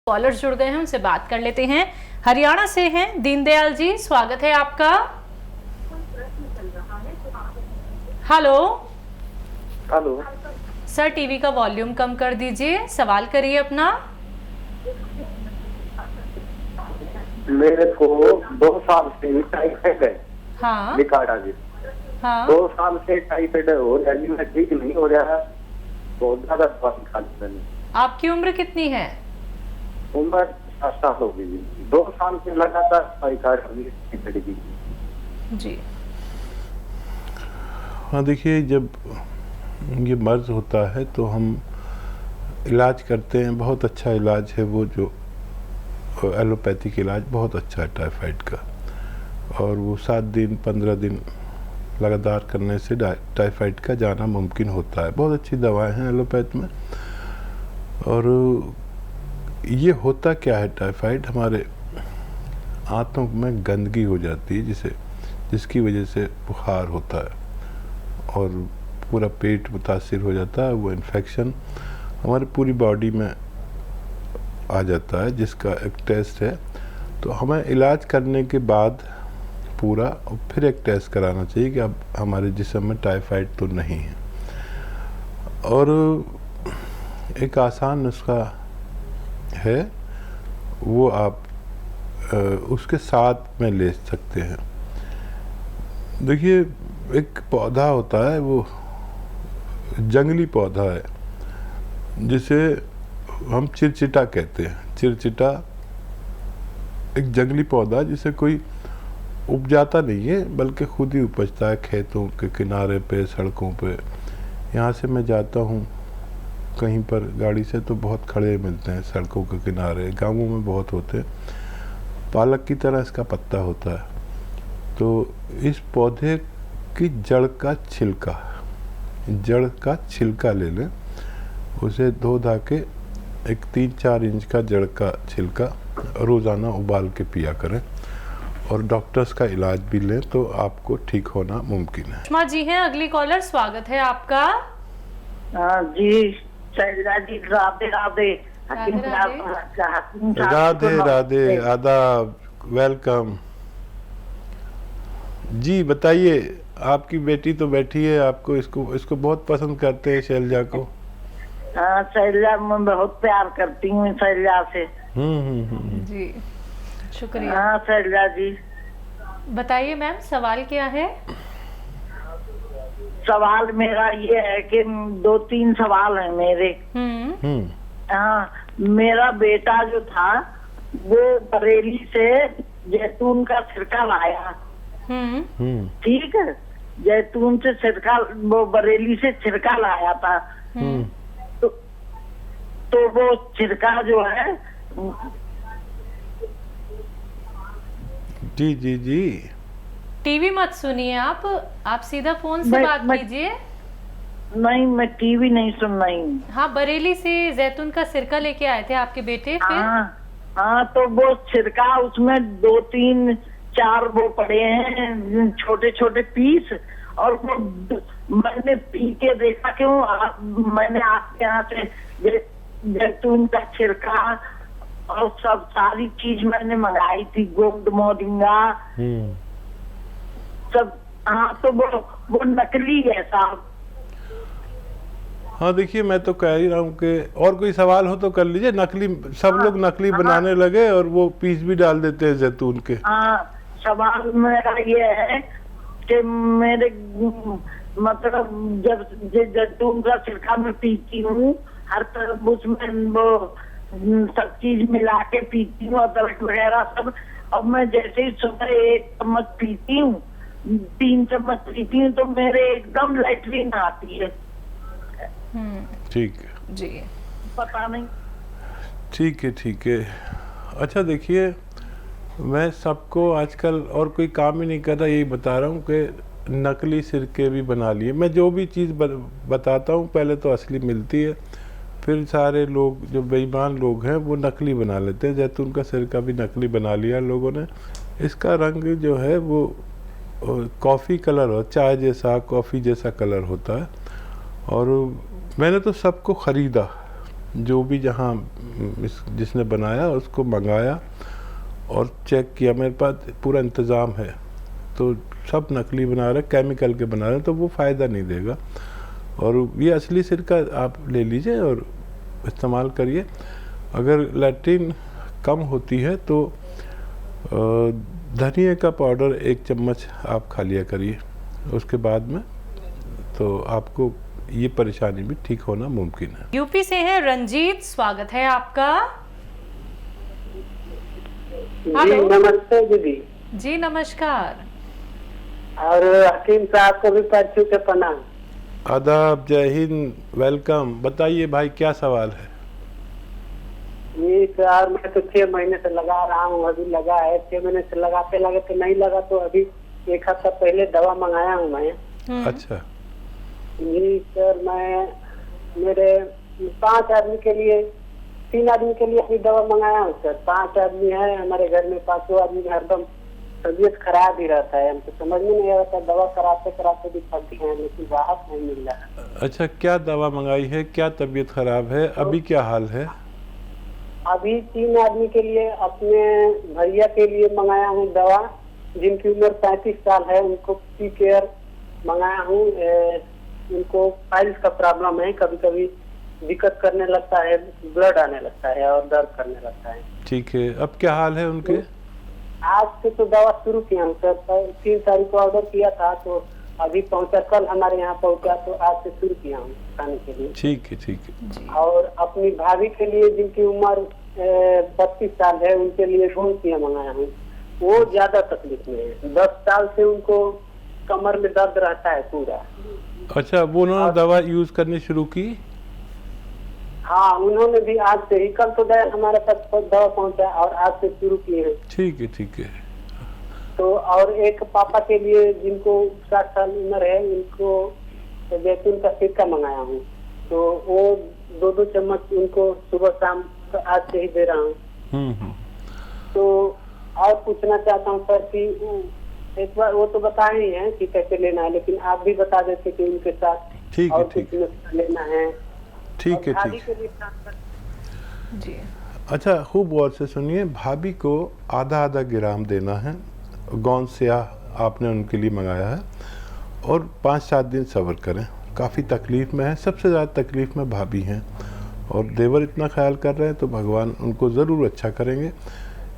Collar जुड़ गए हैं, उनसे बात कर लेते हैं। हरियाणा से हैं दीनदयाल जी, स्वागत है आपका। हेलो हेलो सर, टीवी का वॉल्यूम कम कर दीजिए, सवाल करिए अपना। मेरे को 2 साल से टाइफाइड है। हाँ निकाड़ा जी। हाँ 2 साल से टाइफाइड हो रहा है, मैं ठीक नहीं हो रहा है, बहुत ज्यादा दवाई खा ली मैंने। आपकी उम्र कितनी है? उम्र 7 साल हो गई। 2 साल से लगातार दवाई खा रही हूँ जी। हाँ देखिए, जब ये मर्ज होता है तो हम इलाज करते हैं, बहुत अच्छा इलाज है वो, जो एलोपैथिक इलाज बहुत अच्छा है टाइफाइड का। और वो 7 दिन 15 दिन लगातार करने से टाइफाइड का जाना मुमकिन होता है। बहुत अच्छी दवाएं हैं एलोपैथ में। और ये होता क्या है, टाइफाइड हमारे आंतों में गंदगी हो जाती है जिसकी वजह से बुखार होता है और पूरा पेट मुतासिर हो जाता है। वो इन्फेक्शन हमारी पूरी बॉडी में आ जाता है, जिसका एक टेस्ट है। तो हमें इलाज करने के बाद पूरा और फिर एक टेस्ट कराना चाहिए कि अब हमारे जिस्म में टाइफाइड तो नहीं है। और एक आसान नुस्खा है, वो आप उसके साथ में ले सकते हैं। देखिए, एक पौधा होता है, वो जंगली पौधा है जिसे हम चिरचिटा कहते हैं। चिरचिटा एक जंगली पौधा जिसे कोई उपजाता नहीं है, बल्कि खुद ही उपजता है खेतों के किनारे पे, सड़कों पे। यहाँ से मैं जाता हूँ कहीं पर गाड़ी से तो बहुत खड़े मिलते हैं सड़कों के किनारे, गांवों में बहुत होते हैं। पालक की तरह इसका पत्ता होता है। तो इस पौधे की जड़ का छिलका ले लें, उसे धो धा के एक 3-4 इंच का जड़ का छिलका रोज़ाना उबाल के पिया करें और डॉक्टर्स का इलाज भी लें तो आपको ठीक होना मुमकिन है। सुषमा जी हैं अगली कॉलर, स्वागत है आपका। जी शैलजा जी, राधे राधे। राधे राधे, आदाब, वेलकम जी। बताइए, आपकी बेटी तो बैठी है, आपको इसको बहुत पसंद करते हैं, शैलजा को। हाँ शैलजा, मैं बहुत प्यार करती हूँ शैलजा से। जी शुक्रिया। हाँ शैलजा जी, बताइए मैम, सवाल क्या है? सवाल मेरा ये है कि 2-3 सवाल है मेरे। हाँ, मेरा बेटा जो था वो बरेली से जैतून का सिरका लाया। ठीक है, जैतून से सिरका, वो बरेली से छिरका लाया था। तो वो छिरका जो है, जी जी जी, टीवी मत सुनिए आप सीधा फोन से बात कीजिए। नहीं, मैं टीवी नहीं सुन रही हूँ। हाँ, बरेली से जैतून का सिरका लेके आए थे आपके बेटे, फिर? हाँ, तो वो छिरका, उसमें 2-3-4 वो पड़े हैं छोटे छोटे पीस, और वो मैंने पी के देखा। मैंने आपके यहाँ से जैतून का छिरका और सब सारी चीज मैंने मंगाई थी, गोंद मोरिंगा सब। हाँ, तो वो नकली है साहब। हाँ देखिए, मैं तो कह ही रहा हूँ कि और कोई सवाल हो तो कर लीजिए। नकली, सब लोग नकली बनाने लगे और वो पीस भी डाल देते हैं जैतून के। हाँ, सवाल मेरा ये है कि मेरे मतलब जब जैतून का सिरका मैं पीती हूँ, हर तरफ उसमें वो सब चीज मिला के पीती हूँ, अदरक वगैरह सब। अब मैं जैसे ही सुबह 1 चम्मच पीती हूँ, 3 चम्मच पीती हूँ, तो मेरे एकदम लैट्रिन आती है। ठीक है जी, पता नहीं। ठीक है। अच्छा देखिए, मैं सबको आजकल और कोई काम ही नहीं कर रहा, यही बता रहा हूँ कि नकली सिरके भी बना लिए। मैं जो भी चीज़ बताता हूँ पहले तो असली मिलती है, फिर सारे लोग जो बेईमान लोग हैं वो नकली बना लेते हैं। जैतून का सिरका भी नकली बना लिया लोगों ने। इसका रंग जो है वो कॉफ़ी कलर हो, चाय जैसा, कॉफ़ी जैसा कलर होता है। और मैंने तो सबको ख़रीदा जो भी जहाँ जिसने बनाया उसको मंगाया और चेक किया, मेरे पास पूरा इंतज़ाम है, तो सब नकली बना रहे, केमिकल के बना रहे, तो वो फ़ायदा नहीं देगा। और ये असली सिरका आप ले लीजिए और इस्तेमाल करिए। अगर लैट्रिन कम होती है तो धनिया का पाउडर 1 चम्मच आप खा लिया करिए उसके बाद में, तो आपको ये परेशानी भी ठीक होना मुमकिन है। यूपी से हैं रंजीत, स्वागत है आपका। जी हेलो। नमस्ते दीदी। जी नमस्कार। और हकीम साहब को भी पैर के प्रणाम। आदाब, जय हिंद, वेलकम। बताइए भाई क्या सवाल है? ये सर मैं तो 6 महीने से लगा रहा हूँ, अभी लगा है 6 महीने से लगाते लगाते नहीं लगा, तो अभी 1 हफ्ता पहले दवा मंगाया हूँ मैं। अच्छा। जी सर, मैं मेरे 5 आदमी के लिए 3 आदमी के लिए अभी दवा मंगाया हूँ सर। 5 आदमी है हमारे घर में, 5 आदमी में हरदम तबीयत खराब ही रहता है, हमको समझ में नहीं आता, दवा कराते कराते भी थक गए हैं लेकिन राहत नहीं मिल रहा है। अच्छा, क्या दवा मंगाई है, क्या तबीयत खराब है, अभी क्या हाल है? अभी 3 आदमी के लिए, अपने भैया के लिए मंगाया हूँ दवा, जिनकी उम्र 35 साल है, उनको पी केयर मंगाया हूँ। उनको फाइल्स का प्रॉब्लम है, कभी कभी दिक्कत करने लगता है, ब्लड आने लगता है और दर्द करने लगता है। ठीक है, अब क्या हाल है उनके? आज से तो दवा शुरू किया हूँ सर, 3 तारीख को ऑर्डर किया था, तो अभी पहुंचा, कल हमारे यहाँ पहुंचा, तो आज से शुरू किया हूँ खाने के लिए। ठीक है, ठीक है। और अपनी भाभी के लिए जिनकी उम्र 32 साल है, उनके लिए गोंसिया मंगाया हूँ। वो ज्यादा तकलीफ में है, 10 साल से उनको कमर में दर्द रहता है पूरा। अच्छा, वो उन्होंने दवा यूज करनी शुरू की? हाँ, उन्होंने भी आज से ही, कल तो हमारे पास दवा पहुंचा और आज से शुरू किए हैं। ठीक है, ठीक है। तो और एक पापा के लिए जिनको 60 साल उम्र है, उनको जैतून का सिरका मंगाया हूँ, तो वो 2-2 चम्मच उनको सुबह शाम आज से ही दे रहा हूँ। तो और पूछना चाहता हूँ सर कि एक बार वो तो बताए ही हैं कि कैसे लेना है, लेकिन आप भी बता देते कि उनके साथ ठीक है, और ठीक कुछ लेना है। ठीक है, भाभी ठीक के है। लिए जी अच्छा, खूब गौर से सुनिए, भाभी को आधा ग्राम देना है, गौन स्याह आपने उनके लिए मंगाया है, और 5-7 दिन सब्र करें। काफ़ी तकलीफ़ में है, सबसे ज़्यादा तकलीफ़ में भाभी हैं, और देवर इतना ख्याल कर रहे हैं तो भगवान उनको ज़रूर अच्छा करेंगे,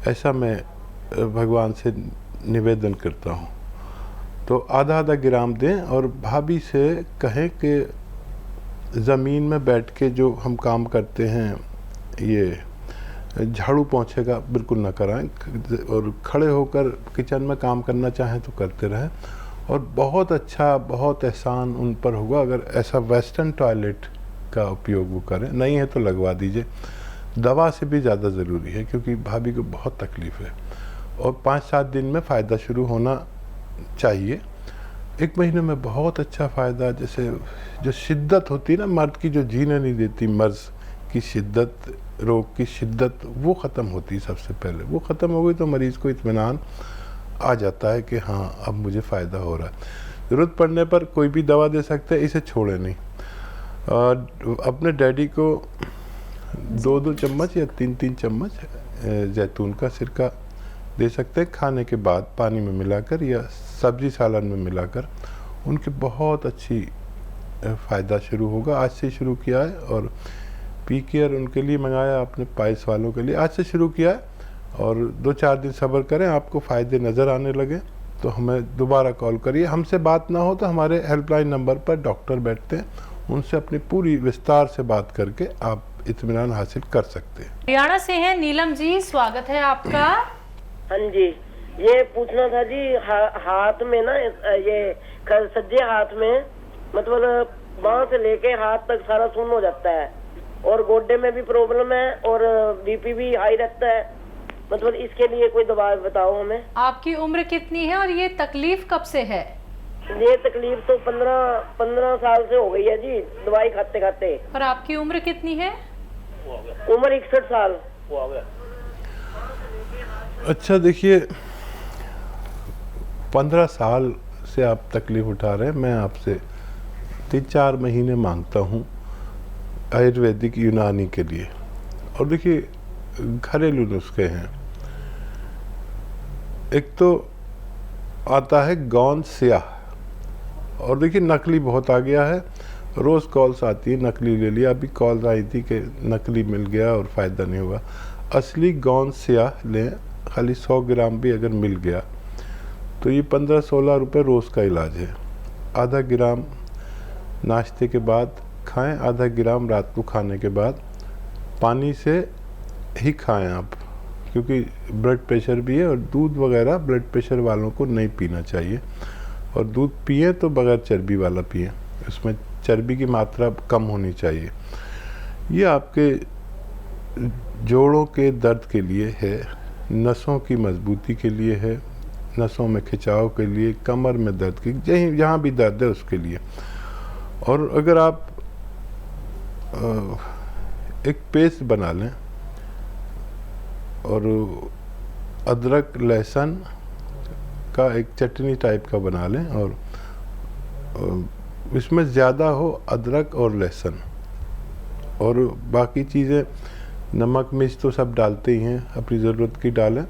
ऐसा मैं भगवान से निवेदन करता हूँ। तो आधा ग्राम दें और भाभी से कहें कि ज़मीन में बैठ के जो हम काम करते हैं, ये झाड़ू पोंछे का बिल्कुल ना कराएं, और खड़े होकर किचन में काम करना चाहें तो करते रहें। और बहुत अच्छा, बहुत एहसान उन पर होगा अगर ऐसा वेस्टर्न टॉयलेट का उपयोग वो करें, नहीं है तो लगवा दीजिए। दवा से भी ज़्यादा ज़रूरी है क्योंकि भाभी को बहुत तकलीफ़ है, और 5-7 दिन में फ़ायदा शुरू होना चाहिए। 1 महीने में बहुत अच्छा फ़ायदा, जैसे जो शिद्दत होती है ना मर्द की, जो जीने नहीं देती, मर्ज की शिद्दत, रोग की शिद्दत, वो ख़त्म होती है सबसे पहले। वो ख़त्म हो गई तो मरीज़ को इत्मीनान आ जाता है कि हाँ अब मुझे फ़ायदा हो रहा है। ज़रूरत पड़ने पर कोई भी दवा दे सकते हैं, इसे छोड़े नहीं। और अपने डैडी को 2-2 चम्मच या 3-3 चम्मच जैतून का सिरका दे सकते हैं, खाने के बाद पानी में मिलाकर या सब्जी सालन में मिलाकर। उनके बहुत अच्छी फ़ायदा शुरू होगा। आज से शुरू किया है, और पी केयर उनके लिए मंगाया आपने, पाइल्स वालों के लिए आज से शुरू किया है, और 2-4 दिन सब्र करें, आपको फ़ायदे नज़र आने लगे तो हमें दोबारा कॉल करिए। हमसे बात ना हो तो हमारे हेल्पलाइन नंबर पर डॉक्टर बैठते हैं, उनसे अपनी पूरी विस्तार से बात करके आप इत्मीनान हासिल कर सकते हैं। हरियाणा से हैं नीलम जी, स्वागत है आपका। हाँ जी, ये पूछना था जी, हाथ में ना ये सज्जे हाथ में, मतलब बांह से लेके हाथ तक सारा सुन्न हो जाता है, और गोड्डे में भी प्रॉब्लम है, और बीपी भी हाई रहता है। मतलब इसके लिए कोई दवा बताओ हमें। आपकी उम्र कितनी है और ये तकलीफ कब से है? ये तकलीफ तो 15 साल से हो गई है जी, दवाई खाते खाते। और आपकी उम्र कितनी है? उम्र 61 साल। अच्छा देखिए, 15 साल से आप तकलीफ़ उठा रहे हैं, मैं आपसे 3-4 महीने मांगता हूँ। आयुर्वेदिक यूनानी के लिए। और देखिए घरेलू नुस्खे हैं। एक तो आता है गोंद स्याह, और देखिए नकली बहुत आ गया है, रोज़ कॉल्स आती है नकली ले लिया। अभी कॉल आई थी कि नकली मिल गया और फ़ायदा नहीं हुआ। असली गोंद स्याह लें, खाली 100 ग्राम भी अगर मिल गया तो ये 15-16 रुपये रोज़ का इलाज है। आधा ग्राम नाश्ते के बाद खाएं, आधा ग्राम रात को खाने के बाद। पानी से ही खाएं आप, क्योंकि ब्लड प्रेशर भी है, और दूध वगैरह ब्लड प्रेशर वालों को नहीं पीना चाहिए। और दूध पिए तो बगैर चर्बी वाला पिए, उसमें चर्बी की मात्रा कम होनी चाहिए। ये आपके जोड़ों के दर्द के लिए है, नसों की मजबूती के लिए है, नसों में खिंचाव के लिए, कमर में दर्द की, जहाँ भी दर्द है उसके लिए। और अगर आप एक पेस्ट बना लें और अदरक लहसुन का एक चटनी टाइप का बना लें, और इसमें ज़्यादा हो अदरक और लहसुन, और बाकी चीज़ें नमक मिर्च तो सब डालते ही हैं, अपनी ज़रूरत की डालें,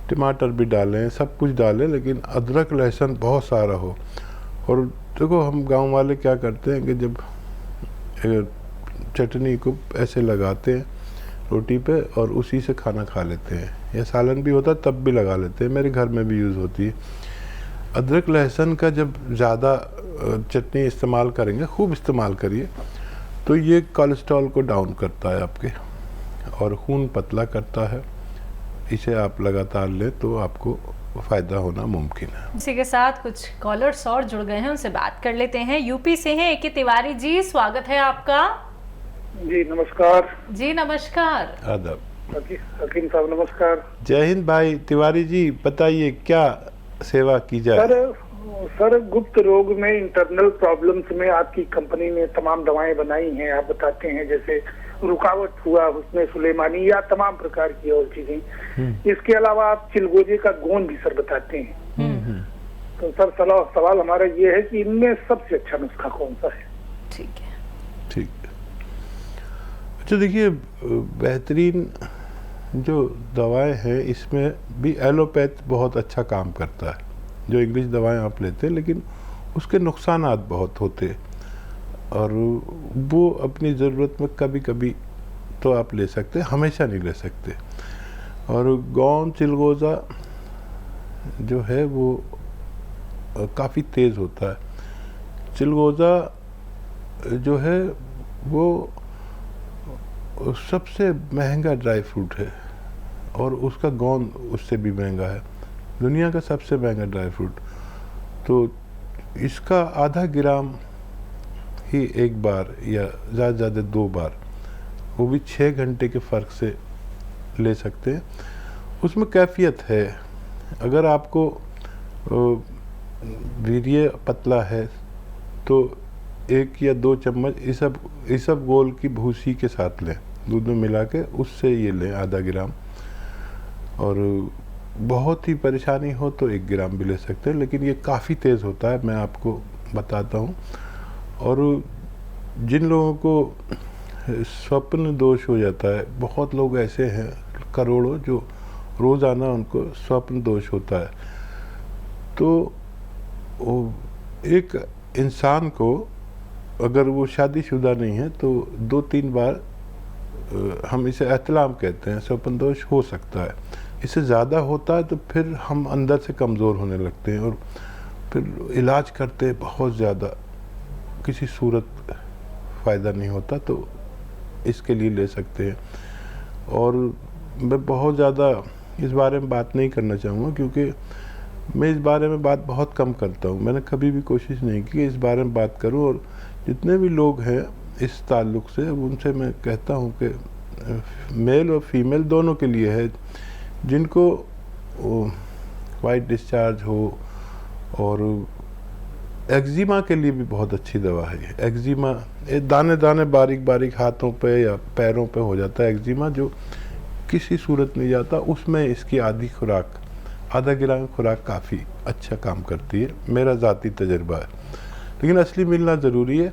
टमाटर भी डालें, सब कुछ डालें, लेकिन अदरक लहसुन बहुत सारा हो। और देखो हम गांव वाले क्या करते हैं कि जब चटनी को ऐसे लगाते हैं रोटी पे और उसी से खाना खा लेते हैं, या सालन भी होता तब भी लगा लेते हैं, मेरे घर में भी यूज़ होती है। अदरक लहसुन का जब ज़्यादा चटनी इस्तेमाल करेंगे, खूब इस्तेमाल करिए, तो ये कोलेस्ट्रॉल को डाउन करता है आपके, और खून पतला करता है। इसे आप लगातार लें तो आपको फ़ायदा होना मुमकिन है। इसी के साथ कुछ कॉलर्स और जुड़ गए हैं, उनसे बात कर लेते हैं। यूपी से हैं ए.के. तिवारी जी, स्वागत है आपका। जी नमस्कार। जी नमस्कार। आदाब। हकीम साहब नमस्कार। जय हिंद भाई तिवारी जी, बताइए क्या सेवा की जाए। सर गुप्त रोग में, इंटरनल प्रॉब्लम्स में आपकी कंपनी ने तमाम दवाएं बनाई हैं, आप बताते हैं, जैसे रुकावट हुआ, हुस्न सुलेमानी, या तमाम प्रकार की और चीजें। इसके अलावा आप चिलगोजे का गोंद भी सर बताते हैं। तो सर सवाल हमारा ये है कि इनमें सबसे अच्छा नुस्खा कौन सा है? ठीक है, ठीक। अच्छा देखिए, बेहतरीन जो दवाएं हैं इसमें भी एलोपैथ बहुत अच्छा काम करता है। जो इंग्लिश दवाएं आप लेते हैं, लेकिन उसके नुकसानात बहुत होते हैं, और वो अपनी ज़रूरत में कभी कभी तो आप ले सकते हैं, हमेशा नहीं ले सकते। और गोंद चिलगोज़ा जो है वो काफ़ी तेज़ होता है। चिलगोज़ा जो है वो सबसे महंगा ड्राई फ्रूट है, और उसका गोंद उससे भी महंगा है, दुनिया का सबसे महंगा ड्राई फ्रूट। तो इसका आधा ग्राम ही एक बार, या ज़्यादा से ज़्यादा 2 बार, वो भी 6 घंटे के फ़र्क से ले सकते हैं। उसमें कैफियत है। अगर आपको वीर्य पतला है तो 1 या 2 चम्मच इसब गोल की भूसी के साथ लें, दूध में मिला के, उससे ये लें आधा ग्राम। और बहुत ही परेशानी हो तो 1 ग्राम भी ले सकते हैं, लेकिन ये काफ़ी तेज़ होता है, मैं आपको बताता हूँ। और जिन लोगों को स्वप्न दोष हो जाता है, बहुत लोग ऐसे हैं करोड़ों जो रोज़ाना उनको स्वप्न दोष होता है, तो एक इंसान को अगर वो शादीशुदा नहीं है तो 2-3 बार, हम इसे एहतलाम कहते हैं, स्वप्न दोष हो सकता है। इससे ज़्यादा होता है तो फिर हम अंदर से कमज़ोर होने लगते हैं, और फिर इलाज करते हैं बहुत ज़्यादा, किसी सूरत फ़ायदा नहीं होता, तो इसके लिए ले सकते हैं। और मैं बहुत ज़्यादा इस बारे में बात नहीं करना चाहूँगा, क्योंकि मैं इस बारे में बात बहुत कम करता हूँ। मैंने कभी भी कोशिश नहीं की कि इस बारे में बात करूँ, और जितने भी लोग हैं इस ताल्लुक़ से, उनसे मैं कहता हूँ कि मेल और फीमेल दोनों के लिए है, जिनको वाइट डिस्चार्ज हो, और एक्जिमा के लिए भी बहुत अच्छी दवा है। एक्जिमा दाने दाने बारीक बारीक हाथों पे या पैरों पे हो जाता है एक्जिमा, जो किसी सूरत नहीं जाता, उसमें इसकी आधा ग्राम खुराक काफ़ी अच्छा काम करती है, मेरा ज़ाती तजर्बा है। लेकिन असली मिलना ज़रूरी है।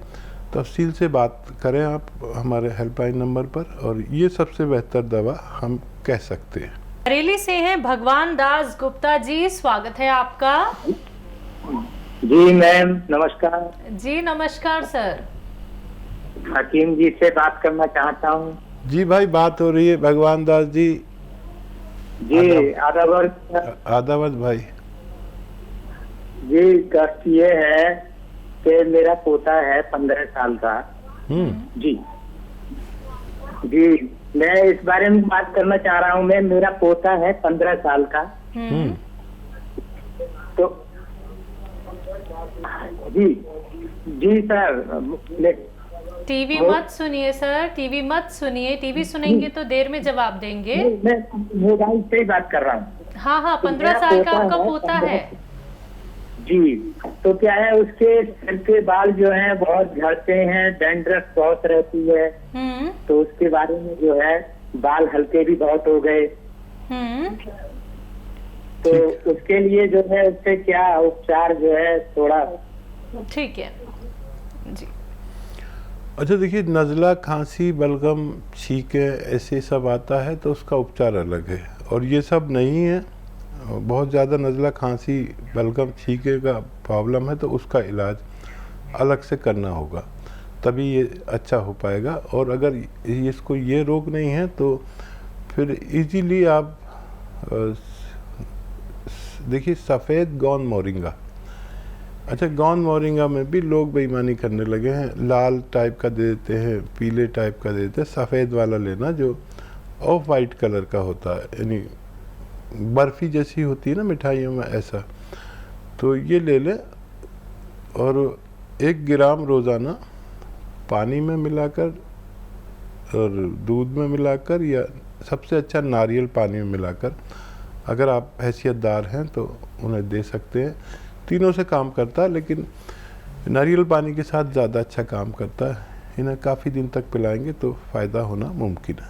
तफसील से बात करें आप हमारे हेल्पलाइन नंबर पर, और ये सबसे बेहतर दवा हम कह सकते हैं। बरेली से हैं भगवान दास गुप्ता जी, स्वागत है आपका। जी मैम नमस्कार। जी नमस्कार सर। हकीम जी से बात करना चाहता हूँ। जी भाई, बात हो रही है भगवान दास जी। जी आदावत भाई। जी कष्ट ये है कि मेरा पोता है 15 साल का। जी जी मैं इस बारे में बात करना चाह रहा हूँ। मैं मेरा पोता है 15 साल का। तो जी जी सर, टीवी मत सुनिए सर, टीवी मत सुनिए। टीवी सुनेंगे तो देर में जवाब देंगे। मैं मोबाइल से ही बात कर रहा हूँ। हाँ, 15 साल का आपका पोता है। जी, तो क्या है, उसके सिर के बाल जो हैं बहुत झड़ते हैं, डैंड्रफ बहुत रहती है। तो उसके बारे में जो है बाल हल्के भी बहुत हो गए। तो उसके लिए जो है उससे क्या उपचार जो है थोड़ा। ठीक है जी। अच्छा देखिए, नज़ला, खांसी, बलगम, छींके ऐसे सब आता है तो उसका उपचार अलग है, और ये सब नहीं है। बहुत ज़्यादा नज़ला, खांसी, बलगम, छींके का प्रॉब्लम है तो उसका इलाज अलग से करना होगा, तभी ये अच्छा हो पाएगा। और अगर इसको ये रोग नहीं है तो फिर इजीली आप देखिए सफ़ेद गौन मोरिंगा। अच्छा, गौन मोरिंगा में भी लोग बेईमानी करने लगे हैं, लाल टाइप का दे देते हैं, पीले टाइप का दे देते हैं। सफ़ेद वाला लेना जो ऑफ वाइट कलर का होता है, यानी बर्फ़ी जैसी होती है ना मिठाइयों में, ऐसा। तो ये ले लें और 1 ग्राम रोज़ाना पानी में मिलाकर और दूध में मिलाकर, या सबसे अच्छा नारियल पानी में मिलाकर, अगर आप हैसियतदार हैं तो उन्हें दे सकते हैं। तीनों से काम करता है, लेकिन नारियल पानी के साथ ज़्यादा अच्छा काम करता है। इन्हें काफ़ी दिन तक पिलाएंगे तो फ़ायदा होना मुमकिन है।